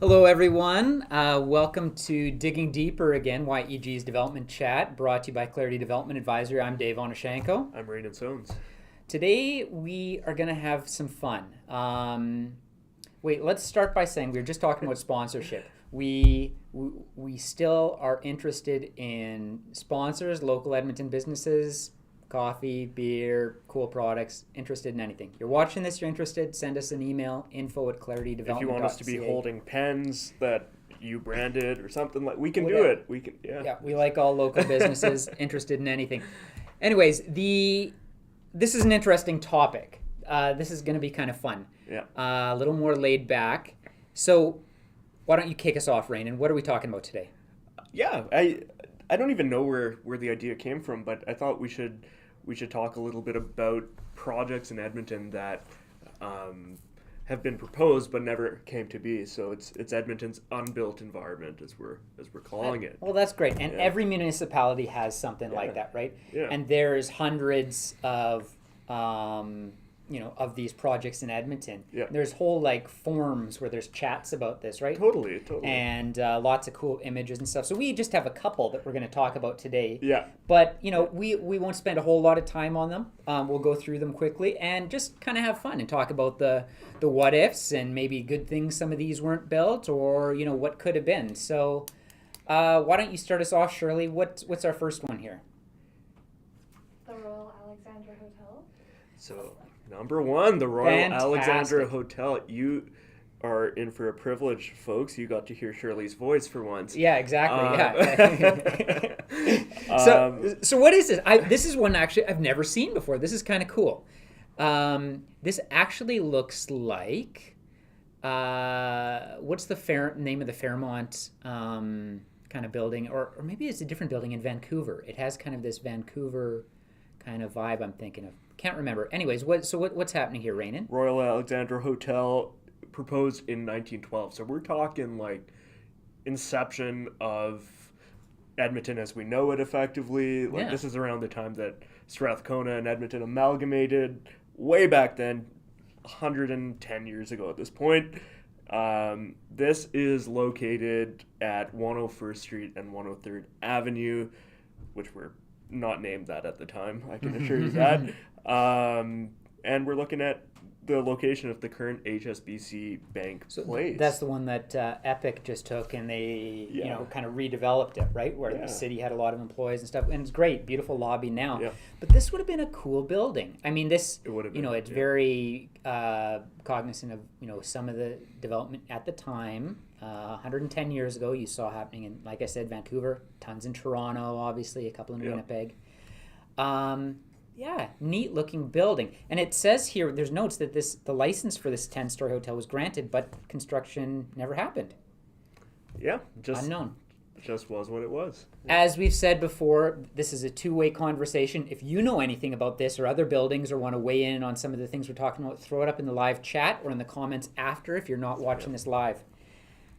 Hello, everyone. Welcome to Digging Deeper again, YEG's Development Chat, brought to you by Clarity Development Advisory. I'm Dave Onishenko. I'm Rain and Sones. Today, we are going to have some fun. Let's start by saying we were just talking about sponsorship. We still are interested in sponsors, local Edmonton businesses, coffee, beer, cool products, interested in anything. You're watching this, you're interested, send us an email, info@claritydevelopment.ca. If you want us to be holding pens that you branded or something, like we can do it. We can, Yeah, we like all local businesses interested in anything. Anyways, this is an interesting topic. This is going to be kind of fun. Yeah. A little more laid back. So why don't you kick us off, Rain, and what are we talking about today? Yeah, I don't even know where the idea came from, but I thought we should talk a little bit about projects in Edmonton that have been proposed but never came to be. So it's Edmonton's unbuilt environment, as we're calling it. Well, that's great, and every municipality has something like that, right? Yeah. And there's hundreds of of these projects in Edmonton. Yeah. There's whole forums where there's chats about this, right? Totally. And lots of cool images and stuff. So we just have a couple that we're going to talk about today. Yeah. But we won't spend a whole lot of time on them. We'll go through them quickly and just kind of have fun and talk about the what ifs and maybe good things some of these weren't built, or what could have been. So why don't you start us off, Shirley? What's our first one here? The Royal Alexandra Hotel. So number one, the Royal Fantastic. Alexandra Hotel. You are in for a privilege, folks. You got to hear Shirley's voice for once. Yeah, exactly. So what is this? This is one actually I've never seen before. This is kind of cool. This actually looks like what's the name of the Fairmont kind of building, or maybe it's a different building in Vancouver. It has kind of this Vancouver kind of vibe I'm thinking of. Can't remember. Anyways, what's happening here, Rainan? Royal Alexandra Hotel proposed in 1912. So we're talking like inception of Edmonton as we know it, effectively. Like This is around the time that Strathcona and Edmonton amalgamated way back then, 110 years ago at this point. This is located at 101st Street and 103rd Avenue, which were not named that at the time, I can assure you that. And we're looking at the location of the current HSBC Bank place. That's the one that Epic just took, and they kind of redeveloped it, right? Where the city had a lot of employees and stuff, and it's great, beautiful lobby now. Yeah. But this would have been a cool building. I mean, this It would have been, it's very cognizant of some of the development at the time. 110 years ago, you saw happening in, like I said, Vancouver, tons in Toronto, obviously, a couple in Winnipeg. Neat looking building. And it says here, there's notes that the license for this 10-story hotel was granted, but construction never happened. Yeah, just unknown. Just was what it was. As we've said before, this is a two-way conversation. If you know anything about this or other buildings, or want to weigh in on some of the things we're talking about, throw it up in the live chat or in the comments after if you're not watching this live.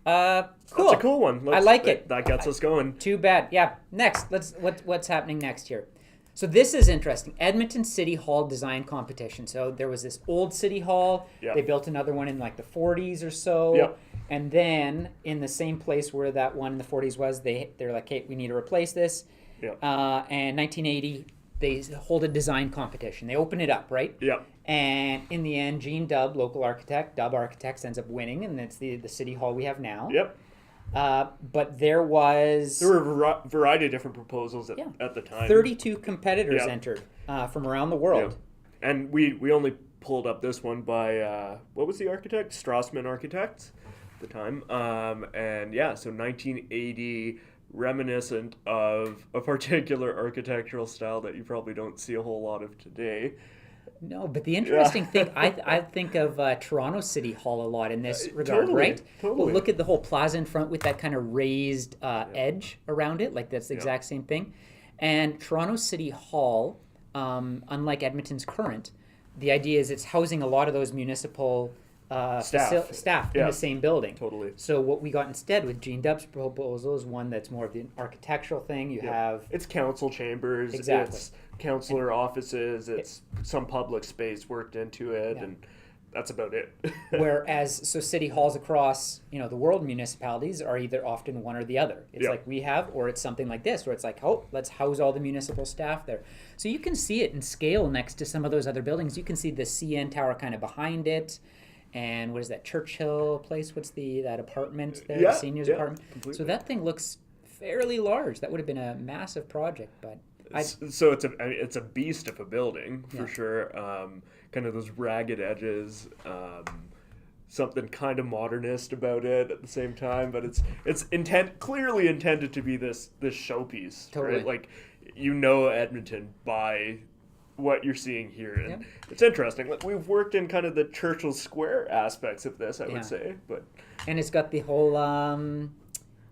Cool. That's a cool one. I like it. That gets us going. Too bad. Yeah. Next, what's happening next here? So this is interesting. Edmonton City Hall design competition. So there was this old City Hall. Yeah. They built another one in like the 40s or so. Yeah. And then in the same place where that one in the 40s was, they're like, hey, we need to replace this. Yeah. And 1980, they hold a design competition. They open it up, right? Yeah. And in the end, Gene Dubb, local architect, Dubb Architects, ends up winning, and it's the City Hall we have now. Yep. But there were a variety of different proposals at the time. 32 competitors entered from around the world. Yeah. And we only pulled up this one by, what was the architect? Strassman Architects at the time. So 1980, reminiscent of a particular architectural style that you probably don't see a whole lot of today. No, but the interesting thing, I think of Toronto City Hall a lot in this regard, right? Totally. Well, look at the whole plaza in front with that kind of raised edge around it, like that's the exact same thing. And Toronto City Hall, unlike Edmonton's current, the idea is it's housing a lot of those municipal staff in the same building. Totally. So what we got instead with Gene Dubb's proposal is one that's more of the architectural thing. You have... It's council chambers. Exactly. It's councillor offices. It's some public space worked into it. Yeah. And that's about it. Whereas, so city halls across, the world municipalities are either often one or the other. It's like we have, or it's something like this, where it's like, oh, let's house all the municipal staff there. So you can see it in scale next to some of those other buildings. You can see the CN Tower kind of behind it. And what is that, Churchill Place? What's that apartment there, the seniors apartment? Completely. So that thing looks fairly large. That would have been a massive project, but... So it's a beast of a building, for sure. Kind of those ragged edges, something kind of modernist about it at the same time, but it's clearly intended to be this showpiece, totally. Right? Like, Edmonton by what you're seeing here, and it's interesting. Like, we've worked in kind of the Churchill Square aspects of this, I would say, and it's got the whole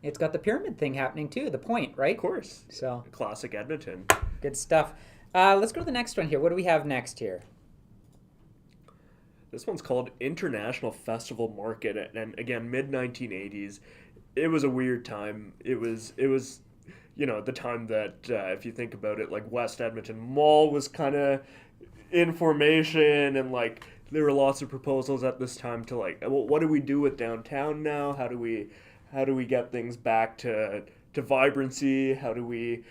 it's got the pyramid thing happening too, the point, right? Of course. So classic Edmonton. Good stuff. Let's go to the next one here. What do we have next here? This one's called International Festival Market, and again, mid-1980s. It was a weird time. It was the time that, if you think about it, like West Edmonton Mall was kind of in formation, and like there were lots of proposals at this time to like, well, what do we do with downtown now? How do we get things back to vibrancy? How do we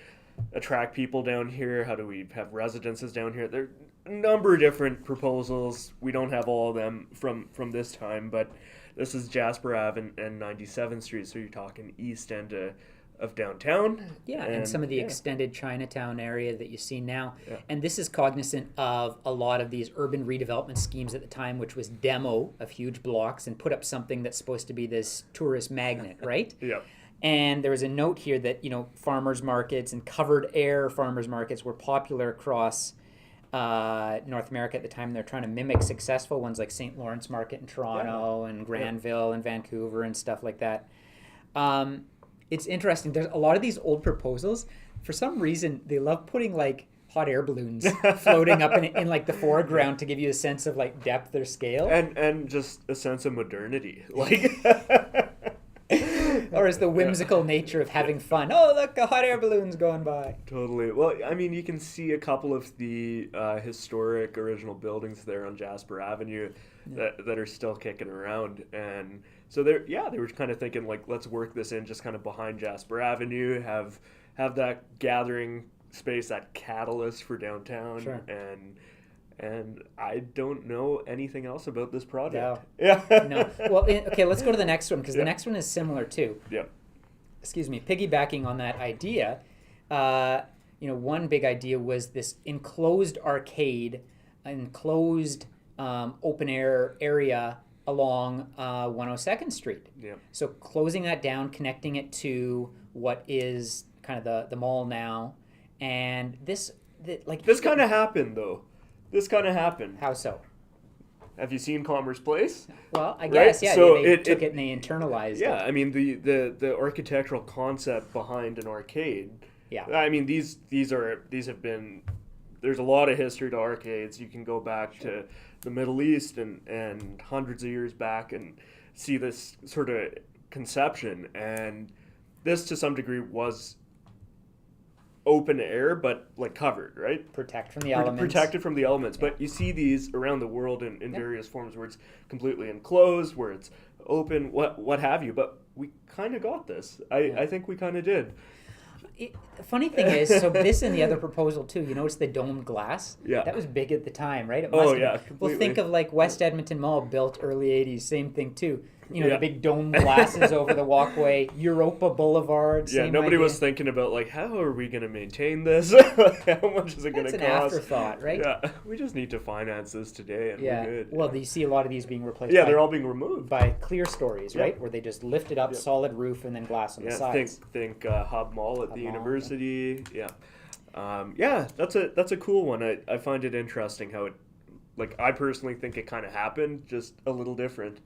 attract people down here? How do we have residences down here? There are a number of different proposals. We don't have all of them from this time, but this is Jasper Ave and 97th Street, so you're talking east end of downtown. Yeah, and some of the extended Chinatown area that you see now. Yeah. And this is cognizant of a lot of these urban redevelopment schemes at the time, which was demo of huge blocks and put up something that's supposed to be this tourist magnet, right? Yeah. And there was a note here that, farmers markets and covered air farmers markets were popular across North America at the time. They're trying to mimic successful ones like St. Lawrence Market in Toronto and Granville and Vancouver and stuff like that. It's interesting. There's a lot of these old proposals. For some reason, they love putting like hot air balloons floating up in like the foreground to give you a sense of like depth or scale. And just a sense of modernity. Like... Or is the whimsical nature of having fun. Oh, look, a hot air balloon's going by. Totally. Well, I mean, you can see a couple of the historic original buildings there on Jasper Avenue that are still kicking around. And so they were kind of thinking, like, let's work this in just kind of behind Jasper Avenue, have that gathering space, that catalyst for downtown. Sure. And I don't know anything else about this project. No. Yeah. No. Well, okay, let's go to the next one, because the next one is similar too. Yeah. Excuse me. Piggybacking on that idea, one big idea was this enclosed arcade, enclosed open air area along 102nd Street. Yeah. So closing that down, connecting it to what is kind of the mall now, and this kind of happened though. This kind of happened. How so? Have you seen Commerce Place? Well, I guess, yeah. So they took it and they internalized it. Yeah, I mean, the architectural concept behind an arcade. Yeah. I mean, these have been... There's a lot of history to arcades. You can go back to the Middle East and hundreds of years back and see this sort of conception. And this, to some degree, was open air, but like covered, right? Protected from the elements. Protected from the elements. Yeah. But you see these around the world in various forms where it's completely enclosed, where it's open, what have you. But we kind of got this. I think we kind of did. The funny thing is, so this and the other proposal too, you notice the domed glass? Yeah. That was big at the time, right? Completely. Well, think of like West Edmonton Mall, built early 80s, same thing too. The big domed glasses over the walkway, Europa Boulevard, same nobody idea. was thinking about like, how are we going to maintain this? How much is it going to cost? That's an afterthought, right? Yeah, we just need to finance this today and we're good. Well, you see a lot of these being replaced they're all being removed. by clear stories, right? Where they just lift it up, solid roof, and then glass on the sides. Think Hub Mall at the university. Yeah. That's a cool one. I find it interesting how it, like, I personally think it kind of happened, just a little different.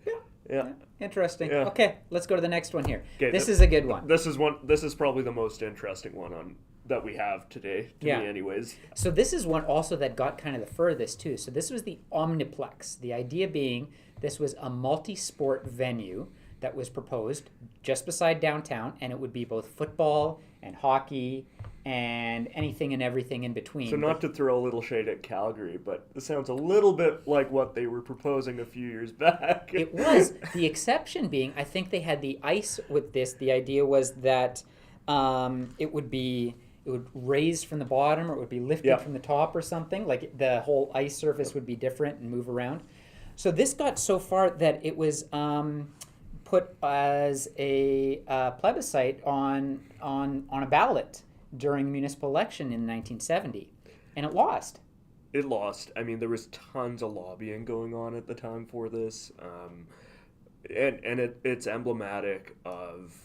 Yeah. Interesting. Yeah. Okay, let's go to the next one here. Okay, this is a good one. This is probably the most interesting one that we have today, to me anyways. So this is one also that got kind of the furthest too. So this was the Omniplex. The idea being this was a multi-sport venue that was proposed just beside downtown, and it would be both football and hockey and anything and everything in between. So not to throw a little shade at Calgary, but this sounds a little bit like what they were proposing a few years back. It was. The exception being, I think they had the ice with this. The idea was that it would raise from the bottom, or it would be lifted from the top or something. Like the whole ice surface would be different and move around. So this got so far that it was put as a plebiscite on a ballot during the municipal election in 1970, and it lost. It lost. I mean, there was tons of lobbying going on at the time for this, and it's emblematic of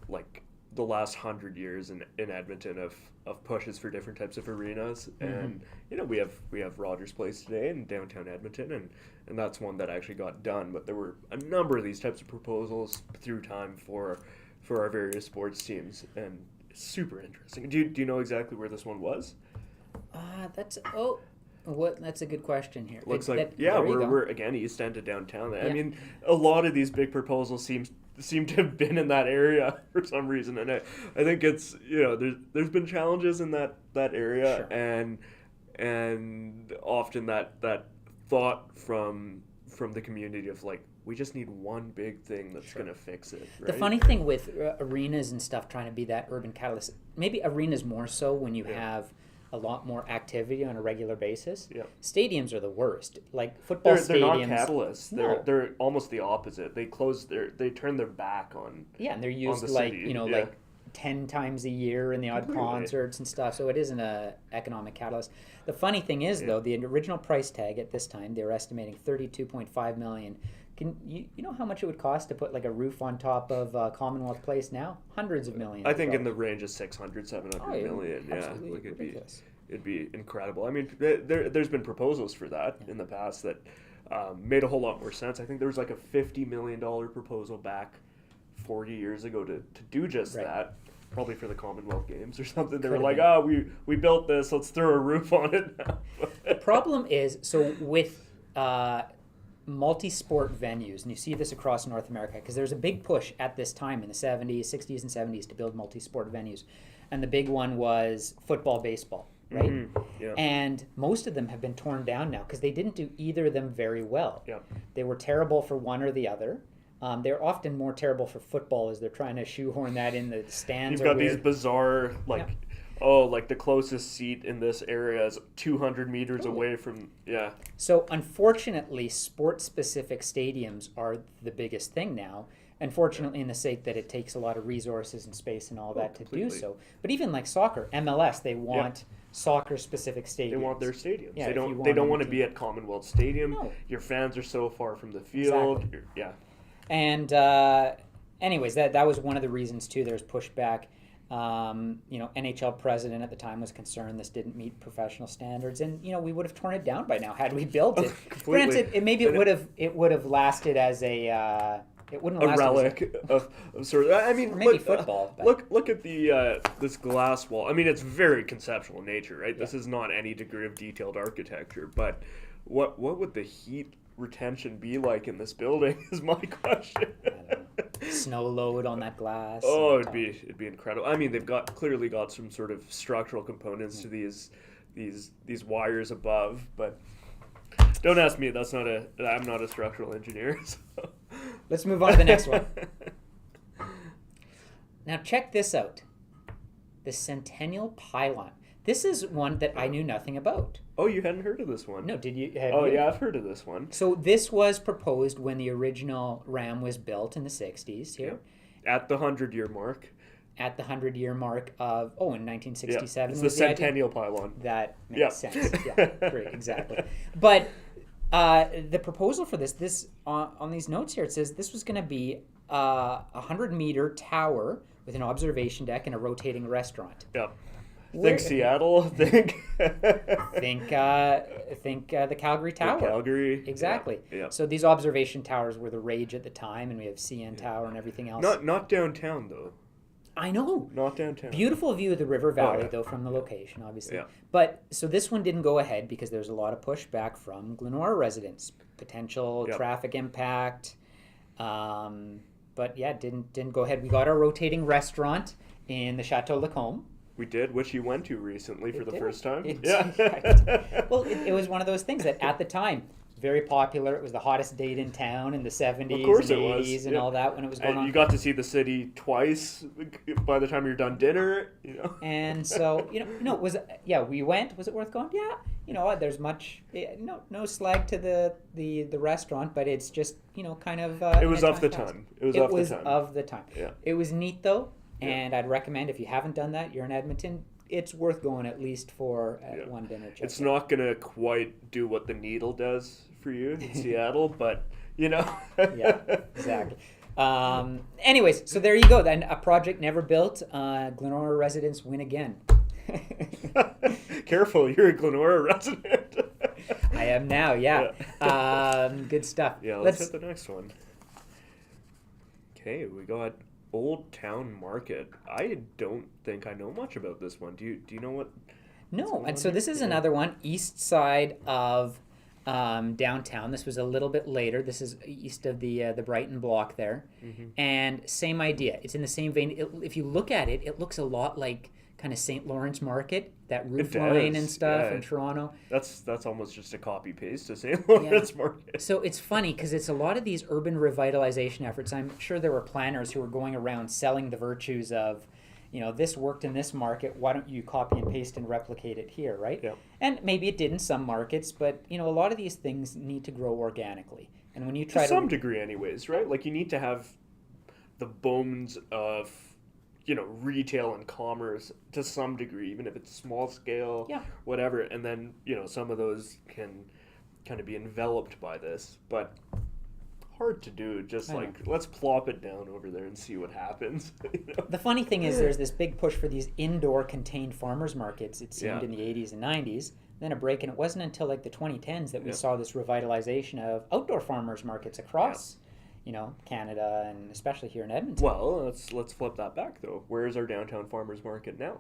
like the last 100 years in Edmonton of pushes for different types of arenas. And we have Rogers Place today in downtown Edmonton, and that's one that actually got done. But there were a number of these types of proposals through time for our various sports teams, and super interesting. Do you know exactly where this one was? That's a good question here. Looks we're again east end of downtown. I mean, a lot of these big proposals seem to have been in that area for some reason, and I think it's there's been challenges in that area, sure. and often that thought from the community of like, we just need one big thing that's going to fix it. Right? The funny thing with arenas and stuff trying to be that urban catalyst, maybe arenas more so when you have a lot more activity on a regular basis. Yeah. Stadiums are the worst. Like football stadiums. They're not catalysts. No. They're almost the opposite. They turn their back on. Yeah, and they're used like like 10 times a year in the odd concerts and stuff. So it isn't a economic catalyst. The funny thing is though, the original price tag at this time, they were estimating $32.5 million. Can you know how much it would cost to put like a roof on top of Commonwealth Place now? Hundreds of millions. I think in the range of 700 million. Yeah, like it'd be incredible. I mean, there's been proposals for that in the past that made a whole lot more sense. I think there was like a $50 million proposal back 40 years ago to do just that. Probably for the Commonwealth Games or something. They were like, we built this, let's throw a roof on it now. The problem is, so with multi-sport venues, and you see this across North America, because there's a big push at this time in the 70s, 60s, and 70s to build multi-sport venues. And the big one was football, baseball, right? Mm-hmm. Yeah. And most of them have been torn down now because they didn't do either of them very well. Yeah. They were terrible for one or the other. They're often more terrible for football as they're trying to shoehorn that in the stands. You've got these bizarre, like the closest seat in this area is 200 meters away from, So unfortunately, sport-specific stadiums are the biggest thing now. Unfortunately, in the sake that it takes a lot of resources and space and all that to do so. But even like soccer, MLS, they want soccer-specific stadiums. They want their stadiums. Yeah, they don't want to be at Commonwealth Stadium. No. Your fans are so far from the field. Exactly. And anyways, that was one of the reasons too. There's pushback. NHL president at the time was concerned this didn't meet professional standards, and we would have torn it down by now had we built it. Granted, it would have lasted as a it wouldn't have lasted relic of sort of. I mean, maybe football. Look at the this glass wall. I mean, it's very conceptual in nature, right? Yeah. This is not any degree of detailed architecture, but what would the heat retention be like in this building is my question. Snow load on that glass. Oh, it'd be incredible. I mean, they've clearly got some sort of structural components to these wires above, but don't ask me. I'm not a structural engineer. So. Let's move on to the next one. Now check this out. The Centennial Pylon. This is one that I knew nothing about. Oh, you hadn't heard of this one? No, did you? Yeah, I've heard of this one. So this was proposed when the original Ram was built in the 60s here. Yeah. At the 100-year mark. At the 100-year mark of, in 1967. It's the Centennial Pylon. That makes sense. Yeah, great, exactly. But the proposal for this on these notes here, it says this was going to be a 100-meter tower with an observation deck and a rotating restaurant. Yeah. Think Seattle. Think the Calgary Tower. Calgary. Exactly. Yeah. So these observation towers were the rage at the time, and we have CN Tower and everything else. Not downtown though. I know. Not downtown. Beautiful view of the river valley though from the location, obviously. Yeah. But so this one didn't go ahead because there's a lot of pushback from Glenora residents, potential traffic impact. But didn't go ahead. We got our rotating restaurant in the Chateau Lacombe. We did, which you went to recently for the first time. Well, it was one of those things that at the time, very popular. It was the hottest date in town in the 70s and 80s and all that when it was going on. You got to see the city twice by the time you're done dinner, And so, we went. Was it worth going? Yeah. There's much, no slag to the restaurant, but it's just, kind of. It was of the time. It was of the time. Yeah. It was neat though. And I'd recommend, if you haven't done that, you're in Edmonton, it's worth going at least for one dinner. It's not going to quite do what the Needle does for you in Seattle, but, Yeah, exactly. Anyways, so there you go. Then a project never built. Glenora residents win again. Careful, you're a Glenora resident. I am now, yeah. Good stuff. Yeah, let's hit the next one. Okay, we got Old Towne Market. I don't think I know much about this one. Do you know what? No, and so this is another one, east side of downtown. This was a little bit later. This is east of the Brighton block there, and same idea. It's in the same vein. If you look at it, it looks a lot like kind of St. Lawrence Market, that roof line and stuff in Toronto. That's almost just a copy paste to St. Lawrence Market. So it's funny because it's a lot of these urban revitalization efforts. I'm sure there were planners who were going around selling the virtues of, this worked in this market. Why don't you copy and paste and replicate it here, right? Yeah. And maybe it did in some markets, but a lot of these things need to grow organically. And when you try to some degree, anyways, right? Like you need to have the bones of retail and commerce to some degree, even if it's small scale, whatever. And then, some of those can kind of be enveloped by this, but hard to do. Just let's plop it down over there and see what happens. The funny thing is there's this big push for these indoor contained farmers markets, it seemed, in the 80s and 90s. Then a break, and it wasn't until like the 2010s that we saw this revitalization of outdoor farmers markets across Canada, and especially here in Edmonton. Well, let's flip that back though. Where's our downtown farmers market now?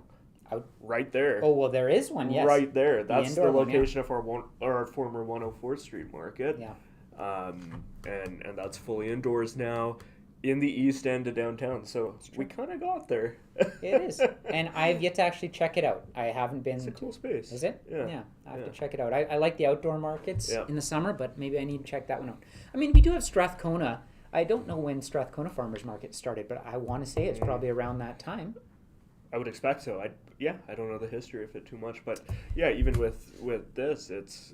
Right there. Oh, well, there is one. Yes. Right there. That's the location of our former 104th Street Market. Yeah. And that's fully indoors now, in the east end of downtown. So we kind of got there. It is, and I've yet to actually check it out. I haven't been. It's a cool space. Is it? Yeah. I have to check it out. I like the outdoor markets in the summer, but maybe I need to check that one out. I mean, we do have Strathcona. I don't know when Strathcona Farmers Market started, but I want to say it's probably around that time. I would expect so. I don't know the history of it too much, but even with this, it's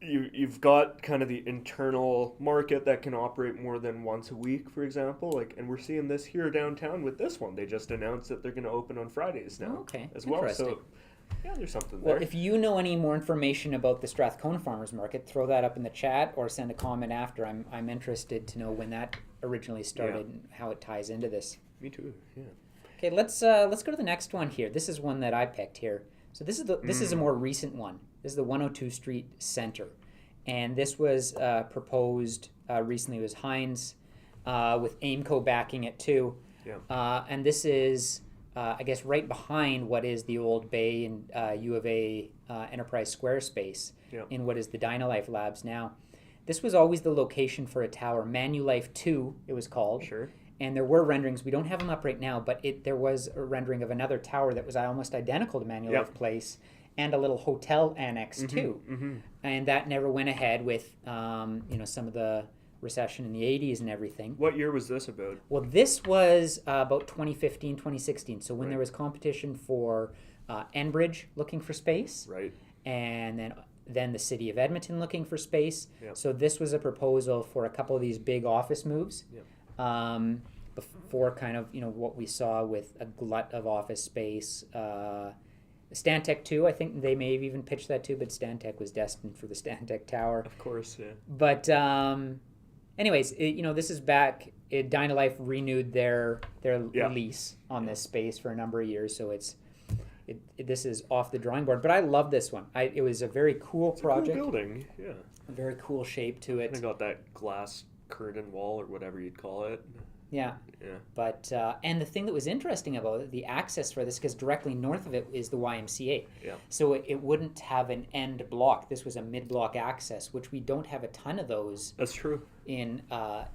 you've got kind of the internal market that can operate more than once a week, for example. And we're seeing this here downtown with this one. They just announced that they're going to open on Fridays now as well. So there's something there. Well, if you know any more information about the Strathcona Farmers Market, throw that up in the chat or send a comment after. I'm interested to know when that originally started and how it ties into this. Me too. Yeah. Okay, let's go to the next one here. This is one that I picked here. So this is a more recent one. This is the 102 Street Center, and this was proposed recently. It was Hines with Aimco backing it too. Yeah. And this is. I guess right behind what is the old Bay and U of A Enterprise Square space in what is the Dynalife Labs now. This was always the location for a tower, Manulife 2 it was called. Sure. And there were renderings, we don't have them up right now, but there was a rendering of another tower that was almost identical to Manulife Place and a little hotel annex too. Mm-hmm. And that never went ahead with some of the recession in the 80s and everything. What year was this about? Well, this was about 2015, 2016. So when there was competition for Enbridge looking for space, and then the city of Edmonton looking for space. Yep. So this was a proposal for a couple of these big office moves. Yep. Before kind of what we saw with a glut of office space. Stantec 2, I think they may have even pitched that too, but Stantec was destined for the Stantec Tower. Of course, yeah. But anyways, this is back. Dynalife renewed their lease on this space for a number of years, so this is off the drawing board. But I love this one. It was a very cool project. A cool building, yeah. A very cool shape to it. I got that glass curtain wall or whatever you'd call it. Yeah. But and the thing that was interesting about it, the access for this, because directly north of it is the YMCA. Yeah. So it wouldn't have an end block. This was a mid-block access, which we don't have a ton of those. That's true. In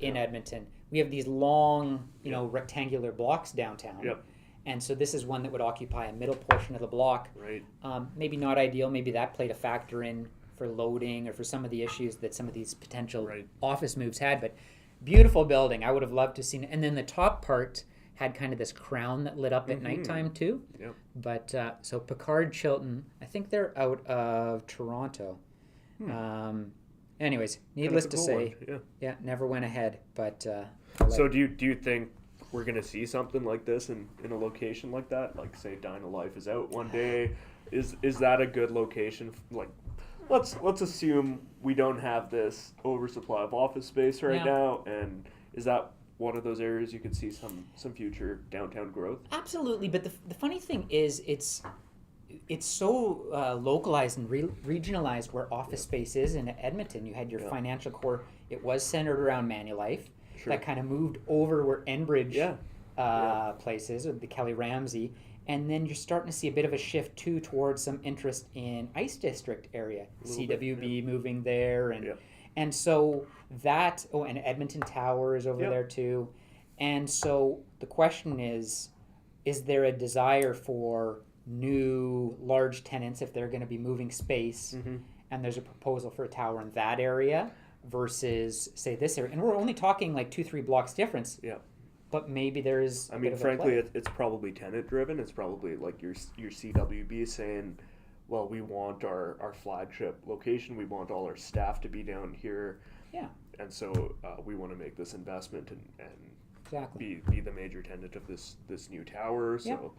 Edmonton, we have these long, rectangular blocks downtown. Yep. And so this is one that would occupy a middle portion of the block. Right. Maybe not ideal. Maybe that played a factor in for loading or for some of the issues that some of these potential office moves had. But beautiful building. I would have loved to have seen it. And then the top part had kind of this crown that lit up at nighttime too. Yep. But so Picard Chilton, I think they're out of Toronto. Anyways, needless to say, never went ahead. But so do you think we're gonna see something like this in a location like that? Like, say, Dine of Life is out one day. Is that a good location? Like, let's assume we don't have this oversupply of office space right now, and is that one of those areas you could see some future downtown growth? Absolutely, but the funny thing is it's so localized and regionalized where office space is in Edmonton. You had your financial core. It was centered around Manulife. Sure. That kind of moved over where Enbridge places, or the Kelly Ramsey. And then you're starting to see a bit of a shift too towards some interest in Ice District area. CWB moving there, and so that and Edmonton Tower is over there too. And so the question is there a desire for new large tenants if they're going to be moving space, and there's a proposal for a tower in that area versus say this area, and we're only talking like 2-3 blocks difference. But maybe there's. I mean, frankly, it's probably tenant driven. It's probably like your CWB saying, well, we want our flagship location. We want all our staff to be down here. Yeah. And so we want to make this investment and be the major tenant of this new tower. So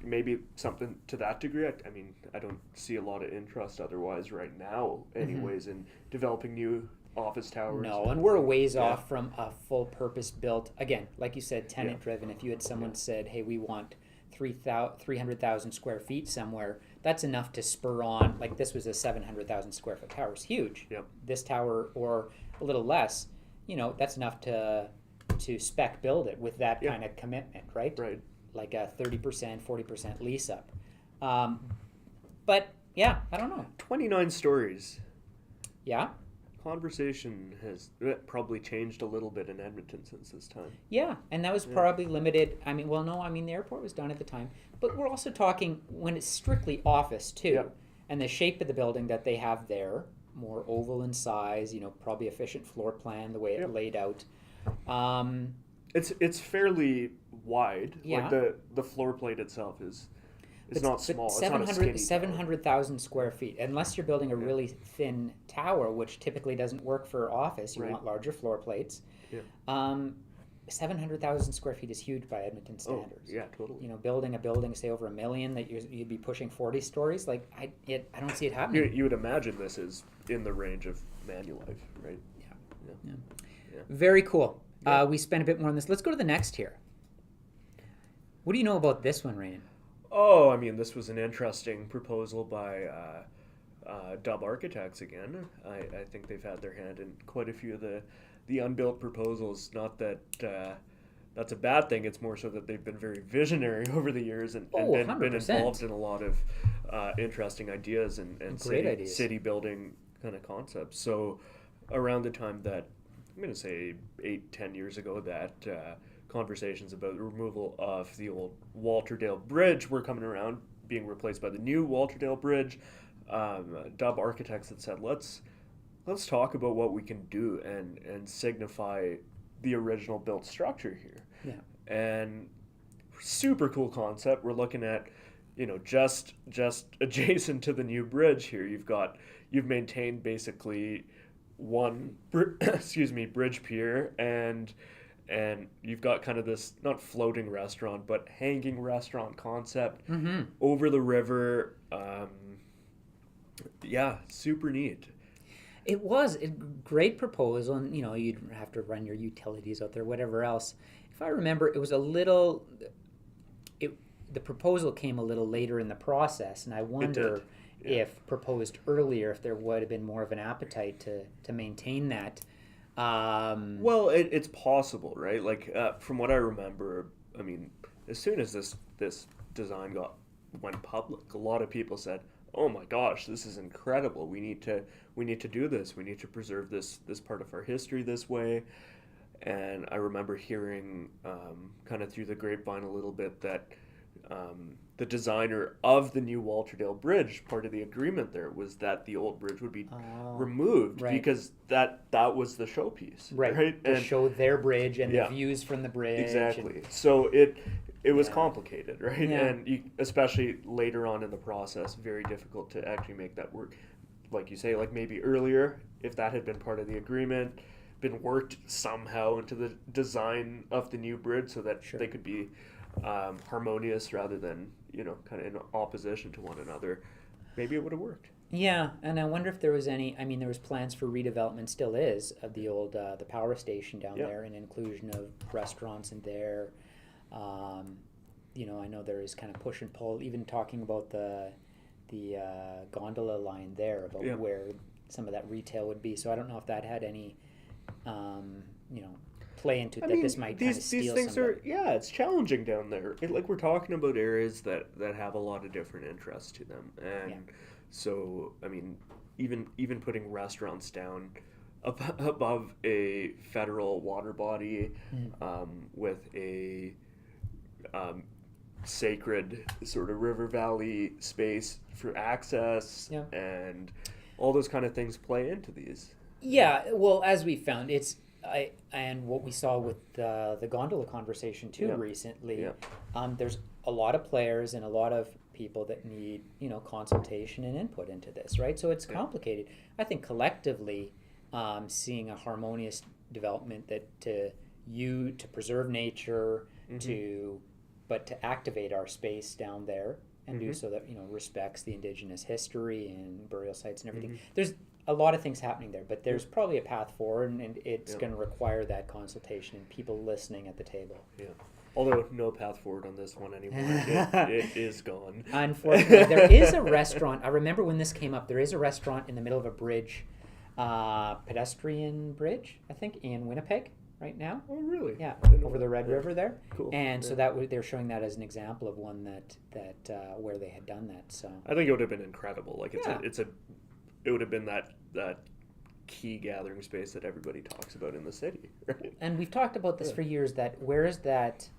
maybe something to that degree. I mean, I don't see a lot of interest otherwise right now, anyways, in developing new office towers. No, and we're a ways off from a full purpose built, again, like you said, tenant driven. If you had someone said, hey, we want 300,000 square feet somewhere, that's enough to spur on, like this was a 700,000 square foot tower. It's huge. This tower, or a little less, that's enough to spec build it with that kind of commitment, right? Right. Like a 30%, 40% lease up. But yeah, I don't know. 29 stories. Yeah. Conversation has probably changed a little bit in Edmonton since this time. Yeah, and that was probably limited. I mean, the airport was done at the time, but we're also talking when it's strictly office too, and the shape of the building that they have there, more oval in size, probably efficient floor plan, the way it laid out. It's fairly wide. Like the floor plate itself is. It's not small. 700,000 square feet. Unless you're building a really thin tower, which typically doesn't work for office. You want larger floor plates. 700,000 square feet is huge by Edmonton standards. Oh, yeah, totally. Building a building, say, over 1 million, that you'd be pushing 40 stories. Like, I don't see it happening. You would imagine this is in the range of Manulife, right? Yeah. Very cool. We spent a bit more on this. Let's go to the next here. What do you know about this one, Rain? Oh, I mean, this was an interesting proposal by Dub Architects again. I think they've had their hand in quite a few of the unbuilt proposals. Not that that's a bad thing. It's more so that they've been very visionary over the years and been involved in a lot of interesting ideas and city building kind of concepts. So around the time that, I'm going to say 8-10 years ago, that conversations about the removal of the old Walterdale Bridge were coming around, being replaced by the new Walterdale Bridge. Dub Architects had said, let's talk about what we can do and signify the original built structure here. Yeah. And super cool concept. We're looking at, just adjacent to the new bridge here, you've maintained basically one bridge pier, and you've got kind of this, not floating restaurant, but hanging restaurant concept over the river. Super neat. It was a great proposal, and you'd have to run your utilities out there, whatever else. If I remember, it was the proposal came a little later in the process, and I wonder if proposed earlier, if there would have been more of an appetite to maintain that. Well, it's possible, right? Like from what I remember, I mean, as soon as this design went public, a lot of people said, "Oh my gosh, this is incredible! We need to do this. We need to preserve this part of our history this way." And I remember hearing kind of through the grapevine a little bit that the designer of the new Walterdale Bridge, part of the agreement there was that the old bridge would be removed because that was the showpiece. Right? To show their bridge and the views from the bridge. Exactly. So it was complicated, right? Yeah. And especially later on in the process, very difficult to actually make that work. Like you say, like maybe earlier, if that had been part of the agreement, been worked somehow into the design of the new bridge so that they could be harmonious rather than, kind of in opposition to one another, maybe it would have worked. Yeah, and I wonder if there was there was plans for redevelopment, still is, of the old, the power station down there, and inclusion of restaurants in there. I know there is kind of push and pull, even talking about the gondola line there, about where some of that retail would be. So I don't know if that had any, play into that. This might kind of steal these things are it's challenging down there. We're talking about areas that have a lot of different interests to them, and so even putting restaurants down above a federal water body with a sacred sort of river valley space for access and all those kind of things play into these. Yeah, well, as we found, and what we saw with the gondola conversation too recently, there's a lot of players and a lot of people that need consultation and input into this, right? So it's complicated. I think collectively, seeing a harmonious development to preserve nature, but to activate our space down there and do so that respects the indigenous history and burial sites and everything. There's a lot of things happening there, but there's probably a path forward, and it's going to require that consultation and people listening at the table. Yeah. Although no path forward on this one anymore. It is gone. Unfortunately, there is a restaurant. I remember when this came up, there is a restaurant in the middle of a bridge, pedestrian bridge, I think, in Winnipeg right now. Oh, really? Yeah, over the Red River there. Cool. And so they're showing that as an example of one that where they had done that. So I think it would have been incredible. It would have been that key gathering space that everybody talks about in the city, right? And we've talked about this for years, that where is that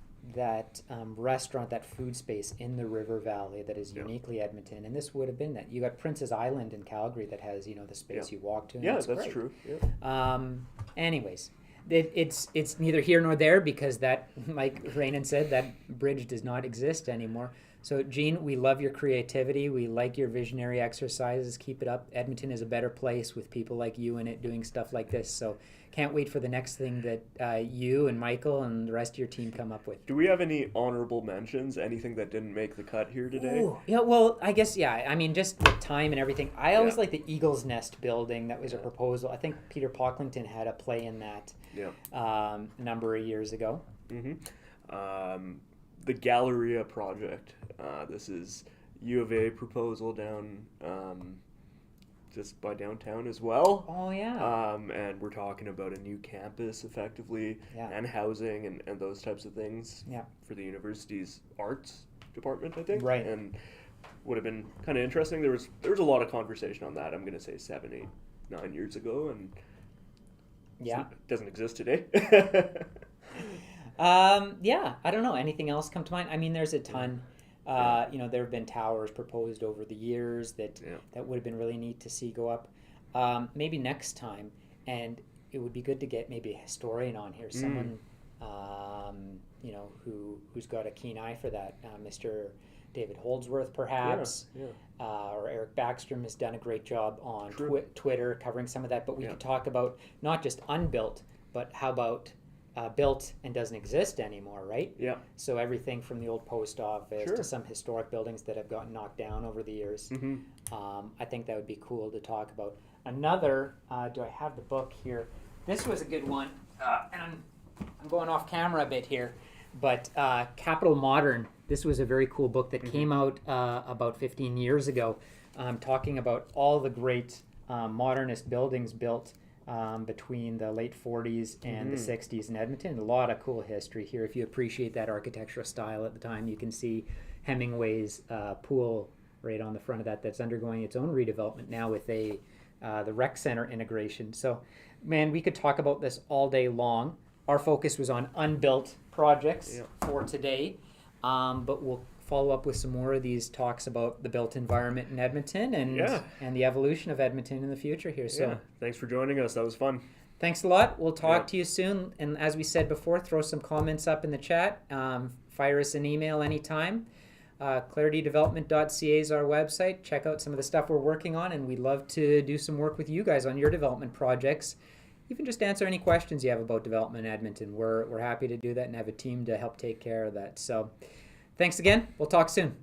restaurant, that food space in the river valley that is uniquely Edmonton, and this would have been that. You got Prince's Island in Calgary that has the space you walk to. And that's great. True. Yeah. Anyways, it's neither here nor there, because that, like Rainan said, that bridge does not exist anymore. So, Gene, we love your creativity. We like your visionary exercises. Keep it up. Edmonton is a better place with people like you in it doing stuff like this. So, can't wait for the next thing that you and Michael and the rest of your team come up with. Do we have any honorable mentions? Anything that didn't make the cut here today? Ooh, yeah, well, I guess, just with time and everything. I always like the Eagle's Nest building. That was a proposal. I think Peter Pocklington had a play in that a number of years ago. The Galleria project. This is U of A proposal down just by downtown as well. Oh, yeah. And we're talking about a new campus, effectively, and housing and those types of things for the university's arts department, I think. Right. And would have been kind of interesting. There was a lot of conversation on that, I'm going to say 7, 8, 9 years ago, and it doesn't exist today. I don't know. Anything else come to mind? There's a ton. There have been towers proposed over the years that would have been really neat to see go up. Maybe next time, and it would be good to get maybe a historian on here, someone who's got a keen eye for that. Mr. David Holdsworth, perhaps, or Eric Backstrom has done a great job on Twitter covering some of that. But we could talk about not just Unbuilt, but how about built and doesn't exist anymore, right? Yeah. So everything from the old post office to some historic buildings that have gotten knocked down over the years. I think that would be cool to talk about. Another, do I have the book here? This was a good one, and I'm going off camera a bit here, but Capital Modern. This was a very cool book that came out about 15 years ago, talking about all the great modernist buildings built between the late 40s and the 60s in Edmonton. A lot of cool history here. If you appreciate that architectural style at the time, you can see Hemingway's pool right on the front of that. That's undergoing its own redevelopment now with the rec center integration. So, man, we could talk about this all day long. our focus was on unbuilt projects for today, but we'll follow up with some more of these talks about the built environment in Edmonton and the evolution of Edmonton in the future here. So thanks for joining us. That was fun. Thanks a lot. We'll talk to you soon. And as we said before, throw some comments up in the chat. Fire us an email anytime. claritydevelopment.ca is our website. Check out some of the stuff we're working on, and we'd love to do some work with you guys on your development projects. Even just answer any questions you have about development in Edmonton. We're happy to do that and have a team to help take care of that. So thanks again. We'll talk soon.